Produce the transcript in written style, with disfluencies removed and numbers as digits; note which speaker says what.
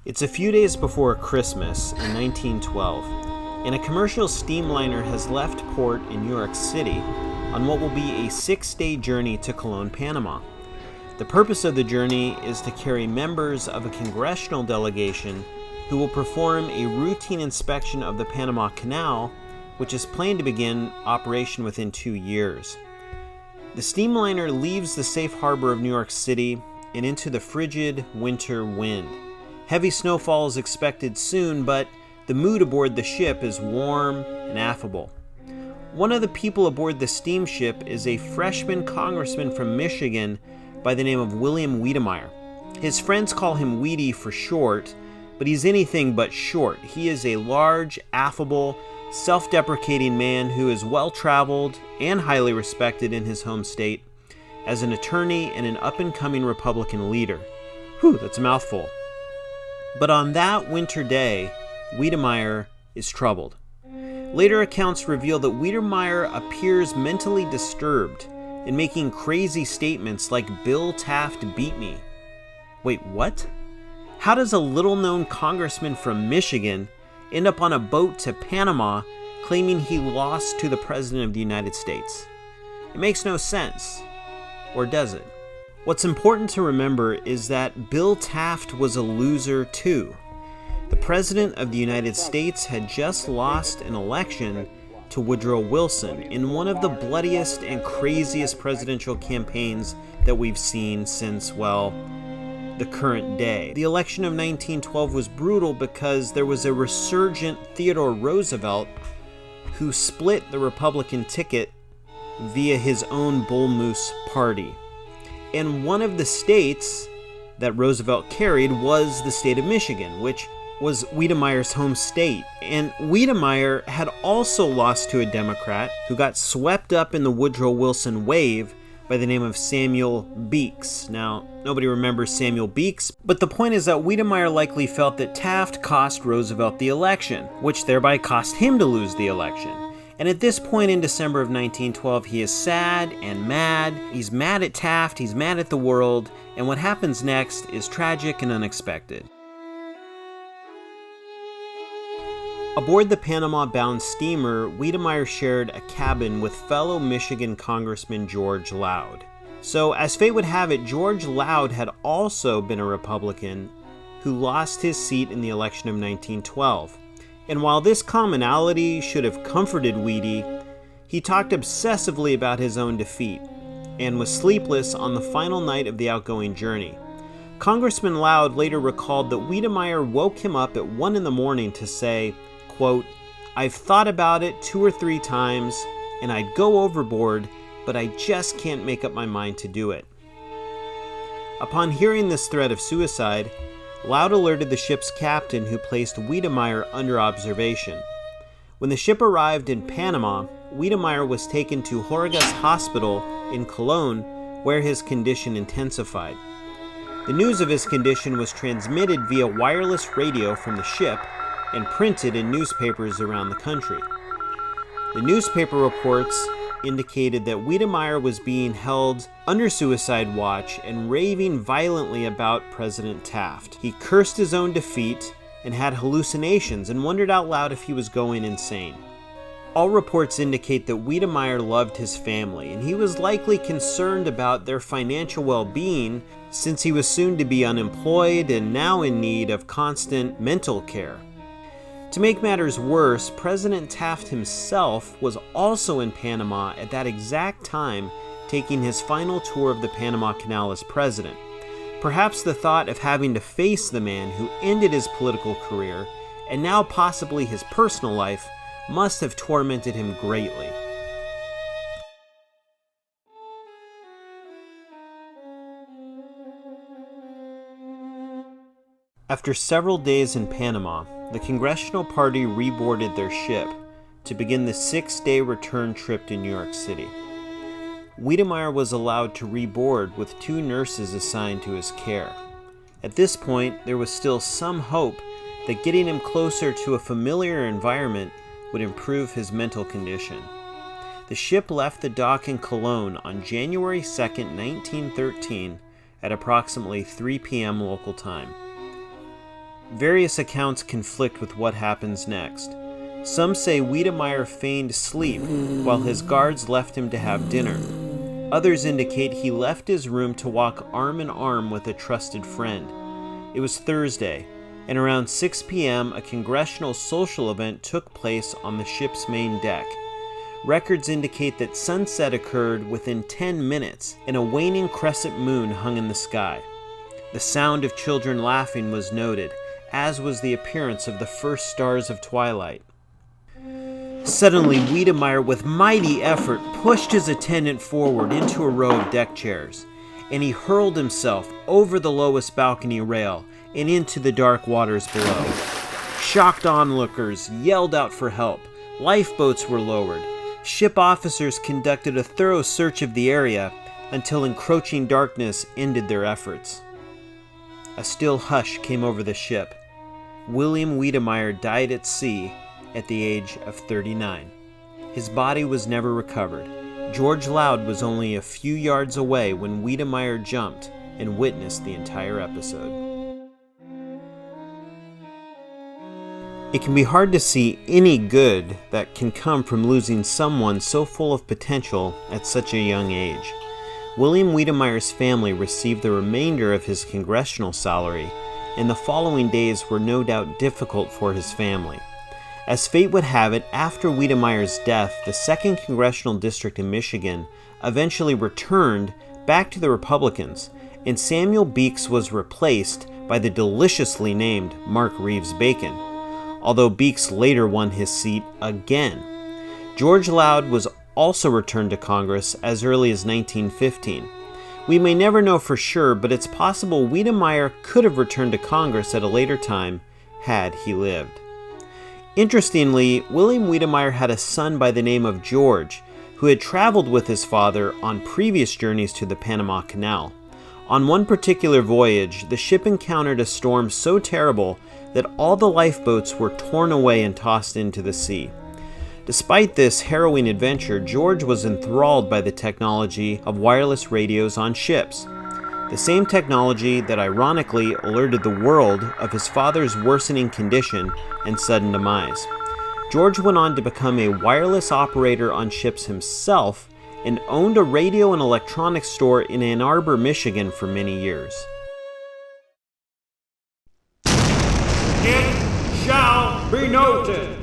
Speaker 1: It's a few days before Christmas in 1912, and a commercial steamliner has left port in New York City on what will be a 6-day journey to Cologne, Panama. The purpose of the journey is to carry members of a congressional delegation who will perform a routine inspection of the Panama Canal, which is planned to begin operation within 2 years. The steamliner leaves the safe harbor of New York City and into the frigid winter wind. Heavy snowfall is expected soon, but the mood aboard the ship is warm and affable. One of the people aboard the steamship is a freshman congressman from Michigan by the name of William Wedemeyer. His friends call him Weedy for short, but he's anything but short. He is a large, affable, self-deprecating man who is well-traveled and highly respected in his home state as an attorney and an up-and-coming Republican leader. Whew, that's a mouthful. But on that winter day, Wedemeyer is troubled. Later accounts reveal that Wedemeyer appears mentally disturbed and making crazy statements like "Bill Taft beat me." Wait, what? How does a little-known congressman from Michigan end up on a boat to Panama claiming he lost to the President of the United States? It makes no sense. Or does it? What's important to remember is that Bill Taft was a loser too. The President of the United States had just lost an election to Woodrow Wilson in one of the bloodiest and craziest presidential campaigns that we've seen since, the current day. The election of 1912 was brutal because there was a resurgent Theodore Roosevelt who split the Republican ticket via his own Bull Moose party. And one of the states that Roosevelt carried was the state of Michigan, which was Wedemeyer's home state. And Wedemeyer had also lost to a Democrat who got swept up in the Woodrow Wilson wave by the name of Samuel Beeks. Now, nobody remembers Samuel Beeks, but the point is that Wedemeyer likely felt that Taft cost Roosevelt the election, which thereby cost him to lose the election. And at this point in December of 1912, he is sad and mad. He's mad at Taft, he's mad at the world, and what happens next is tragic and unexpected. Aboard the Panama-bound steamer, Wedemeyer shared a cabin with fellow Michigan Congressman George Loud. So, as fate would have it, George Loud had also been a Republican who lost his seat in the election of 1912. And while this commonality should have comforted Weedy, he talked obsessively about his own defeat and was sleepless on the final night of the outgoing journey. Congressman Loud later recalled that Wedemeyer woke him up at 1 a.m. to say, quote, "I've thought about it 2 or 3 times, and I'd go overboard, but I just can't make up my mind to do it." Upon hearing this threat of suicide, Loud alerted the ship's captain, who placed Wedemeyer under observation. When the ship arrived in Panama, Wedemeyer was taken to Horrigas Hospital in Cologne, where his condition intensified. The news of his condition was transmitted via wireless radio from the ship and printed in newspapers around the country. The newspaper reports indicated that Wedemeyer was being held under suicide watch and raving violently about President Taft. He cursed his own defeat and had hallucinations and wondered out loud if he was going insane. All reports indicate that Wedemeyer loved his family, and he was likely concerned about their financial well-being since he was soon to be unemployed and now in need of constant mental care. To make matters worse, President Taft himself was also in Panama at that exact time, taking his final tour of the Panama Canal as president. Perhaps the thought of having to face the man who ended his political career, and now possibly his personal life, must have tormented him greatly. After several days in Panama, the Congressional Party reboarded their ship to begin the 6-day return trip to New York City. Wedemeyer was allowed to reboard with 2 nurses assigned to his care. At this point, there was still some hope that getting him closer to a familiar environment would improve his mental condition. The ship left the dock in Cologne on January 2, 1913, at approximately 3 p.m. local time. various accounts conflict with what happens next. Some say Wedemeyer feigned sleep while his guards left him to have dinner. Others indicate he left his room to walk arm in arm with a trusted friend. It was Thursday, and around 6 p.m. a congressional social event took place on the ship's main deck. Records indicate that sunset occurred within 10 minutes, and a waning crescent moon hung in the sky. The sound of children laughing was noted, as was the appearance of the first stars of twilight. Suddenly, Wedemeyer, with mighty effort, pushed his attendant forward into a row of deck chairs, and he hurled himself over the lowest balcony rail and into the dark waters below. Shocked onlookers yelled out for help. Lifeboats were lowered. Ship officers conducted a thorough search of the area until encroaching darkness ended their efforts. A still hush came over the ship. William Wedemeyer died at sea at the age of 39. His body was never recovered. George Loud was only a few yards away when Wedemeyer jumped and witnessed the entire episode. It can be hard to see any good that can come from losing someone so full of potential at such a young age. William Wedemeyer's family received the remainder of his congressional salary, and the following days were no doubt difficult for his family. As fate would have it, after Wedemeyer's death, the 2nd Congressional District in Michigan eventually returned back to the Republicans, and Samuel Beeks was replaced by the deliciously named Mark Reeves Bacon, although Beeks later won his seat again. George Loud was also returned to Congress as early as 1915. We may never know for sure, but it's possible Wedemeyer could have returned to Congress at a later time had he lived. Interestingly, William Wedemeyer had a son by the name of George, who had traveled with his father on previous journeys to the Panama Canal. On one particular voyage, the ship encountered a storm so terrible that all the lifeboats were torn away and tossed into the sea. Despite this harrowing adventure, George was enthralled by the technology of wireless radios on ships, the same technology that ironically alerted the world of his father's worsening condition and sudden demise. George went on to become a wireless operator on ships himself and owned a radio and electronics store in Ann Arbor, Michigan for many years. It shall be noted